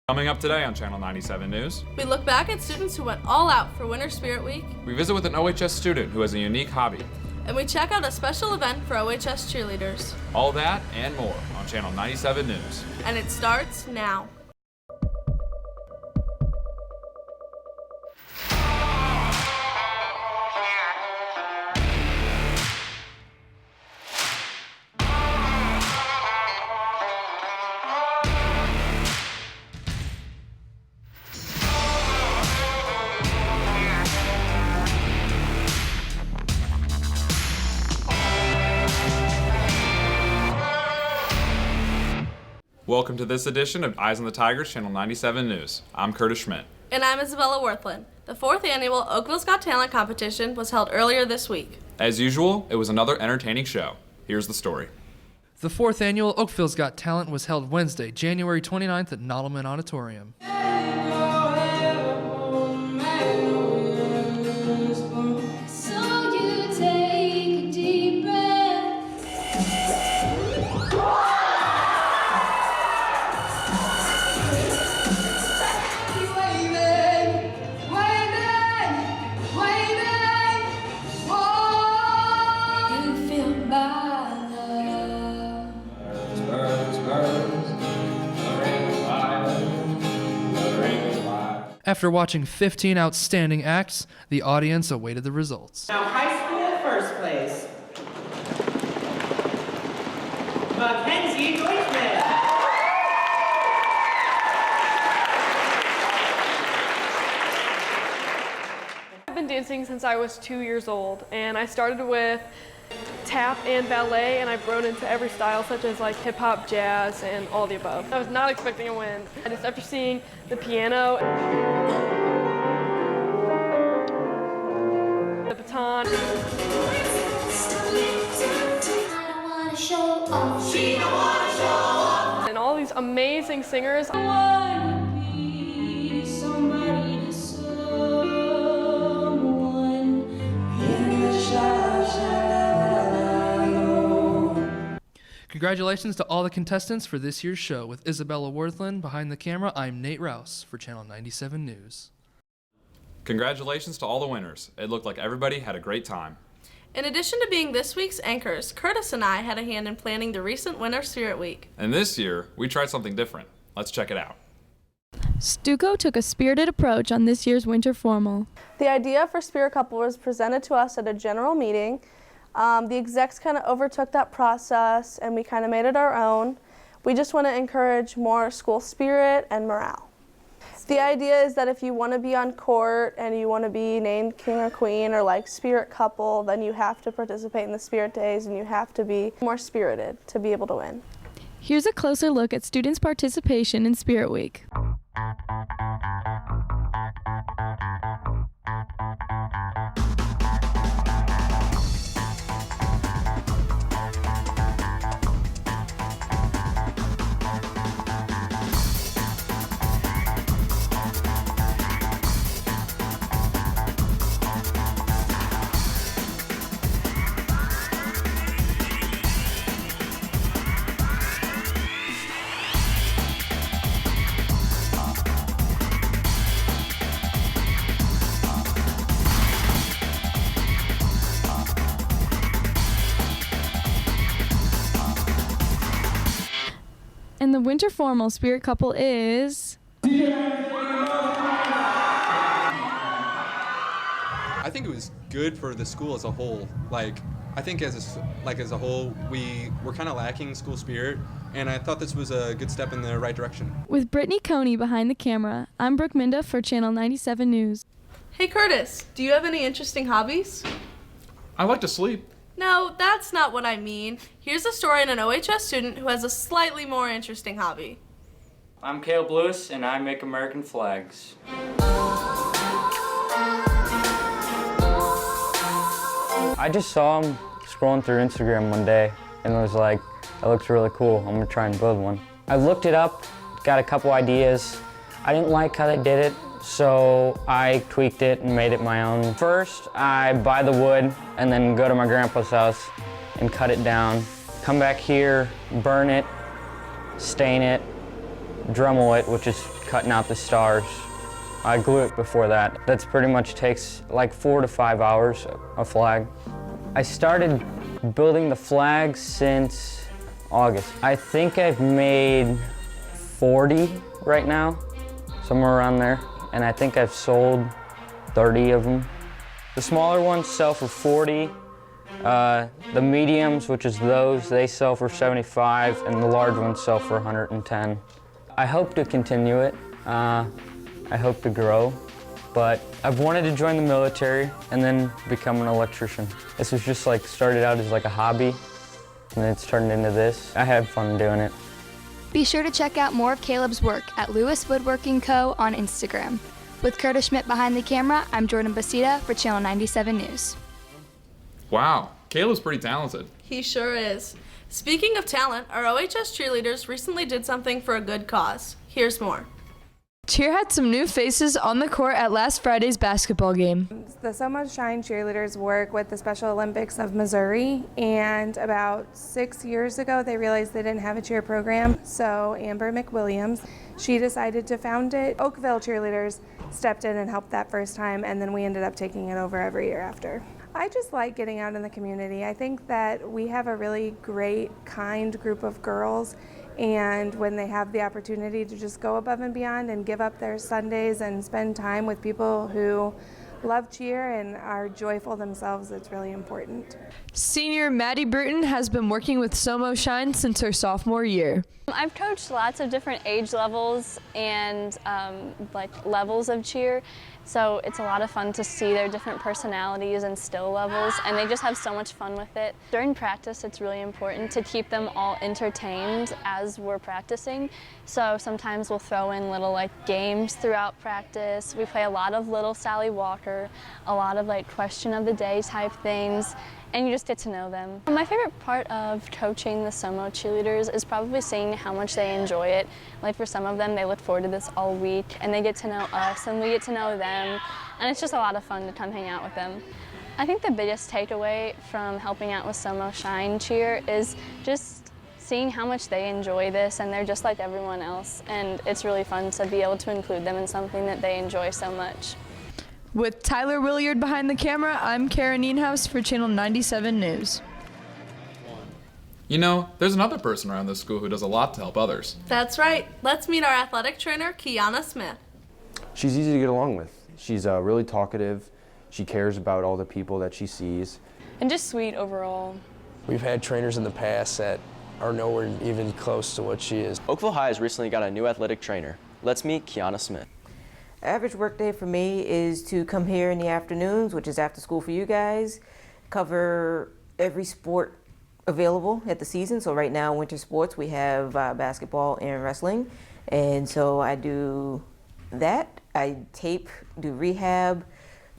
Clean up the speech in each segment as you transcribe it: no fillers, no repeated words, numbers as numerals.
Coming up today on Channel 97 News, we look back at students who went all out for Winter Spirit Week. We visit with an OHS student who has a unique hobby. And we check out a special event for OHS cheerleaders. All that and more on Channel 97 News. And it starts now. Welcome to this edition of Eyes on the Tigers, Channel 97 News. I'm Curtis Schmidt. And I'm Isabella Worthland. The 4th annual Oakvilles Got Talent competition was held earlier this week. As usual, it was another entertaining show. Here's the story. The 4th annual Oakvilles Got Talent was held Wednesday, January 29th at Nodelman Auditorium. After watching 15 outstanding acts, the audience awaited the results. Now, high school first place, Mackenzie Deutschman. I've been dancing since I was 2 years old, and I started with tap and ballet, and I've grown into every style, such as like hip hop, jazz, and all the above. I was not expecting a win. And just after seeing the piano, the baton, and all these amazing singers. Congratulations to all the contestants for this year's show. With Isabella Worthland behind the camera, I'm Nate Rouse for Channel 97 News. Congratulations to all the winners. It looked like everybody had a great time. In addition to being this week's anchors, Curtis and I had a hand in planning the recent Winter Spirit Week. And this year, we tried something different. Let's check it out. Stuco took a spirited approach on this year's winter formal. The idea for Spirit Couple was presented to us at a general meeting. The execs kind of overtook that process and we kind of made it our own. We just want to encourage more school spirit and morale. The idea is that if you want to be on court and you want to be named king or queen or like spirit couple, then you have to participate in the spirit days and you have to be more spirited to be able to win. Here's a closer look at students' participation in Spirit Week. And the winter formal Spirit Couple is... I think it was good for the school as a whole. Like, I think as a whole, we were kind of lacking school spirit, and I thought this was a good step in the right direction. With Brittany Coney behind the camera, I'm Brooke Minda for Channel 97 News. Hey Curtis, do you have any interesting hobbies? I like to sleep. No, that's not what I mean. Here's a story on an OHS student who has a slightly more interesting hobby. I'm Caleb Lewis, and I make American flags. I just saw him scrolling through Instagram one day, and was like, that looks really cool. I'm gonna try and build one. I looked it up, got a couple ideas. I didn't like how they did it, so I tweaked it and made it my own. First, I buy the wood and then go to my grandpa's house and cut it down. Come back here, burn it, stain it, Dremel it, which is cutting out the stars. I glue it before that. That's pretty much takes like 4 to 5 hours, a flag. I started building the flag since August. I think I've made 40 right now, somewhere around there. And I think I've sold 30 of them. The smaller ones sell for 40. The mediums, which is those, they sell for 75, and the large ones sell for 110. I hope to continue it. I hope to grow, but I've wanted to join the military and then become an electrician. This was just like started out as like a hobby, and then it's turned into this. I had fun doing it. Be sure to check out more of Caleb's work at Lewis Woodworking Co. on Instagram. With Curtis Schmidt behind the camera, I'm Jordan Basita for Channel 97 News. Wow, Caleb's pretty talented. He sure is. Speaking of talent, our OHS cheerleaders recently did something for a good cause. Here's more. Cheer had some new faces on the court at last Friday's basketball game. The SOMO Shine cheerleaders work with the Special Olympics of Missouri, and about 6 years ago they realized they didn't have a cheer program, so Amber McWilliams, she decided to found it. Oakville cheerleaders stepped in and helped that first time, and then we ended up taking it over every year after. I just like getting out in the community. I think that we have a really great, kind group of girls, and when they have the opportunity to just go above and beyond and give up their Sundays and spend time with people who love cheer and are joyful themselves, it's really important. Senior Maddie Bruton has been working with SOMO Shine since her sophomore year. I've coached lots of different age levels and like levels of cheer, so it's a lot of fun to see their different personalities and skill levels, and they just have so much fun with it. During practice, it's really important to keep them all entertained as we're practicing, so sometimes we'll throw in little like games throughout practice. We play a lot of Little Sally Walker, a lot of like question of the day type things, and you just get to know them. My favorite part of coaching the SOMO cheerleaders is probably seeing how much they enjoy it. Like for some of them, they look forward to this all week, and they get to know us, and we get to know them, and it's just a lot of fun to come hang out with them. I think the biggest takeaway from helping out with SOMO Shine cheer is just seeing how much they enjoy this, and they're just like everyone else, and it's really fun to be able to include them in something that they enjoy so much. With Tyler Williard behind the camera, I'm Karen Nienhaus for Channel 97 News. You know, there's another person around this school who does a lot to help others. That's right. Let's meet our athletic trainer, Kiana Smith. She's easy to get along with. She's really talkative. She cares about all the people that she sees. And just sweet overall. We've had trainers in the past that are nowhere even close to what she is. Oakville High has recently got a new athletic trainer. Let's meet Kiana Smith. Average work day for me is to come here in the afternoons, which is after school for you guys, cover every sport available at the season. So right now, winter sports, we have basketball and wrestling. And so I do that. I tape, do rehab,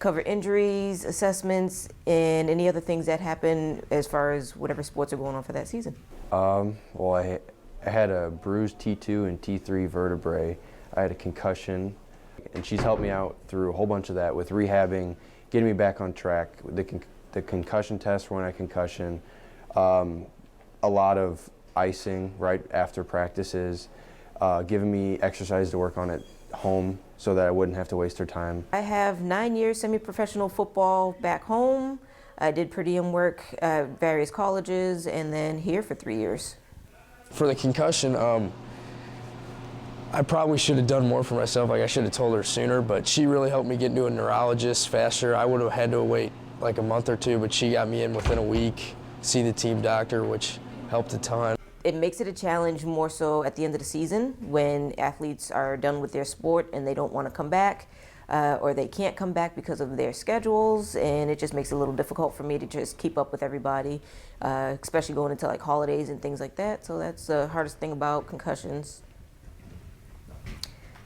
cover injuries, assessments, and any other things that happen as far as whatever sports are going on for that season. Well, I had a bruised T2 and T3 vertebrae. I had a concussion. And she's helped me out through a whole bunch of that with rehabbing, getting me back on track, the concussion test when I concussion, a lot of icing right after practices, giving me exercise to work on at home so that I wouldn't have to waste her time. I have 9 years semi-professional football back home. I did per diem work at various colleges, and then here for 3 years. For the concussion, I probably should have done more for myself. Like I should have told her sooner, but she really helped me get into a neurologist faster. I would have had to wait like a month or two, but she got me in within a week, see the team doctor, which helped a ton. It makes it a challenge more so at the end of the season when athletes are done with their sport and they don't want to come back, or they can't come back because of their schedules, and it just makes it a little difficult for me to just keep up with everybody, especially going into like holidays and things like that. So that's the hardest thing about concussions.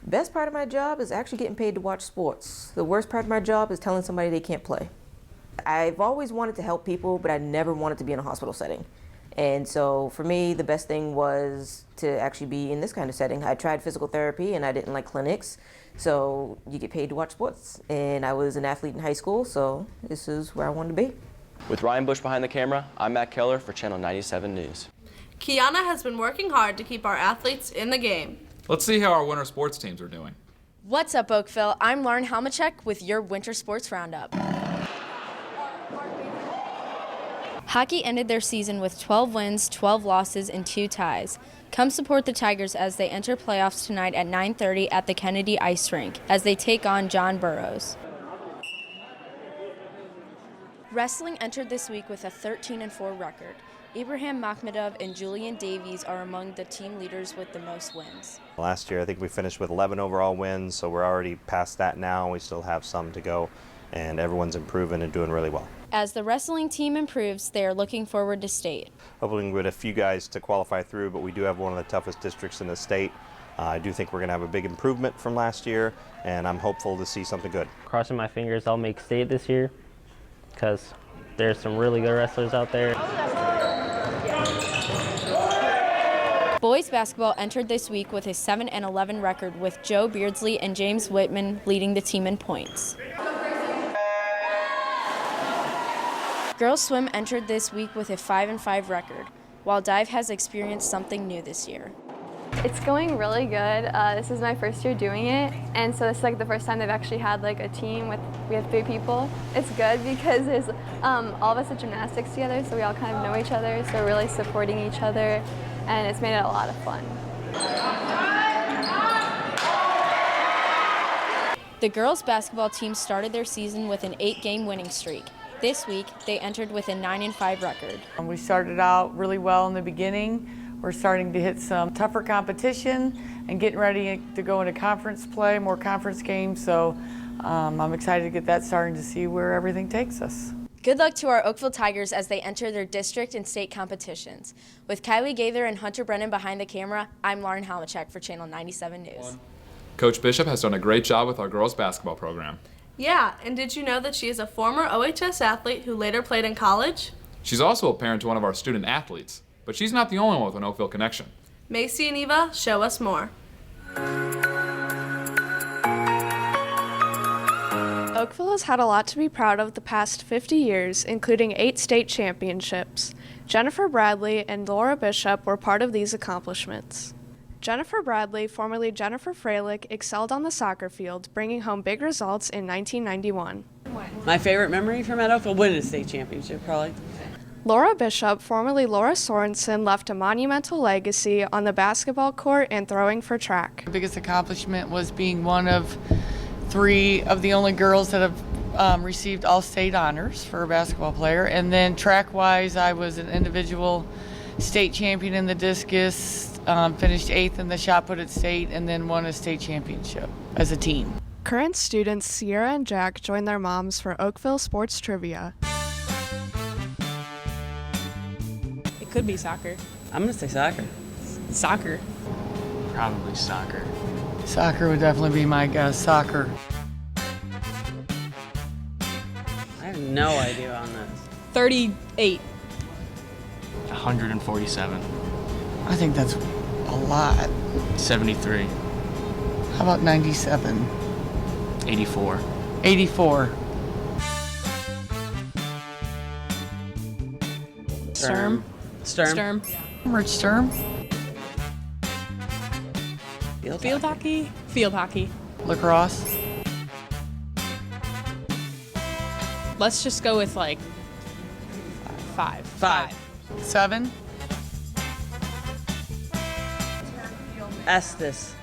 Best part of my job is actually getting paid to watch sports. The worst part of my job is telling somebody they can't play. I've always wanted to help people, but I never wanted to be in a hospital setting. And so for me, the best thing was to actually be in this kind of setting. I tried physical therapy and I didn't like clinics, so you get paid to watch sports. And I was an athlete in high school, so this is where I wanted to be. With Ryan Bush behind the camera, I'm Matt Keller for Channel 97 News. Kiana has been working hard to keep our athletes in the game. Let's see how our winter sports teams are doing. What's up, Oakville? I'm Lauren Halmachek with your Winter Sports Roundup. Hockey ended their season with 12 wins, 12 losses, and 2 ties. Come support the Tigers as they enter playoffs tonight at 9:30 at the Kennedy Ice Rink as they take on John Burroughs. Wrestling entered this week with a 13-4 record. Ibrahim Makhmadov and Julian Davies are among the team leaders with the most wins. Last year, I think we finished with 11 overall wins, so we're already past that now. We still have some to go, and everyone's improving and doing really well. As the wrestling team improves, they are looking forward to state. Hoping with a few guys to qualify through, but we do have one of the toughest districts in the state. I do think we're going to have a big improvement from last year, and I'm hopeful to see something good. Crossing my fingers I'll make state this year, because there's some really good wrestlers out there. Boys basketball entered this week with a 7-11 record with Joe Beardsley and James Whitman leading the team in points. Girls swim entered this week with a 5-5 record, while dive has experienced something new this year. It's going really good. This is my first year doing it, and so this is like the first time they've actually had like a team we have 3 people. It's good because there's all of us at gymnastics together, so we all kind of know each other, so we're really supporting each other, and it's made it a lot of fun. The girls basketball team started their season with an 8-game winning streak. This week, they entered with a 9-5 record. We started out really well in the beginning. We're starting to hit some tougher competition and getting ready to go into conference play, more conference games. So I'm excited to get that starting to see where everything takes us. Good luck to our Oakville Tigers as they enter their district and state competitions. With Kylie Gaither and Hunter Brennan behind the camera, I'm Lauren Halmachek for Channel 97 News. Coach Bishop has done a great job with our girls basketball program. Yeah, and did you know that she is a former OHS athlete who later played in college? She's also a parent to one of our student athletes, but she's not the only one with an Oakville connection. Macy and Eva, show us more. Oakville has had a lot to be proud of the past 50 years, including 8 state championships. Jennifer Bradley and Laura Bishop were part of these accomplishments. Jennifer Bradley, formerly Jennifer Freilich, excelled on the soccer field, bringing home big results in 1991. My favorite memory from at Oakville, winning a state championship, probably. Laura Bishop, formerly Laura Sorensen, left a monumental legacy on the basketball court and throwing for track. The biggest accomplishment was being one of 3 of the only girls that have received all state honors for a basketball player. And then track-wise, I was an individual state champion in the discus, finished 8th in the shot put at state, and then won a state championship as a team. Current students Sierra and Jack joined their moms for Oakville Sports Trivia. It could be soccer. I'm going to say soccer. Soccer. Probably soccer. Soccer would definitely be my guess. Soccer. I have no idea on this. 38. 147. I think that's a lot. 73. How about 97? 84. 84. Sturm. Sturm. Rich Sturm. Field hockey. Field hockey. Lacrosse. Let's just go with like 5. 7. Estes.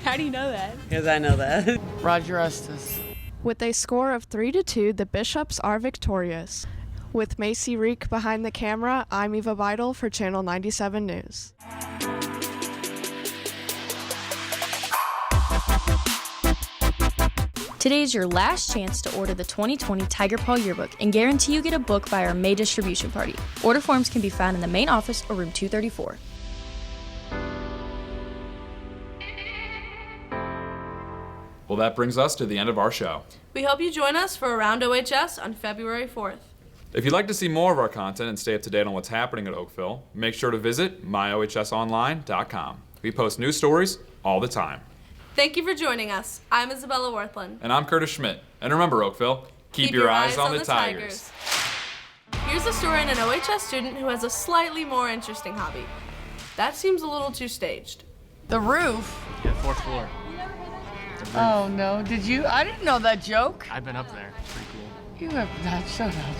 How do you know that? Because I know that. Roger Estes. With a score of 3-2, the Bishops are victorious. With Macy Reek behind the camera, I'm Eva Beidel for Channel 97 News. Today is your last chance to order the 2020 Tiger Paw Yearbook and guarantee you get a book by our May distribution party. Order forms can be found in the main office or room 234. Well, that brings us to the end of our show. We hope you join us for Around OHS on February 4th. If you'd like to see more of our content and stay up to date on what's happening at Oakville, make sure to visit myohsonline.com. We post news stories all the time. Thank you for joining us. I'm Isabella Worthland. And I'm Curtis Schmidt. And remember, Oakville, keep your eyes on the Tigers. Here's a story on an OHS student who has a slightly more interesting hobby. That seems a little too staged. The roof? Yeah, 4th floor. Oh no, did you? I didn't know that joke. I've been up there. It's pretty cool. You have not, shut up.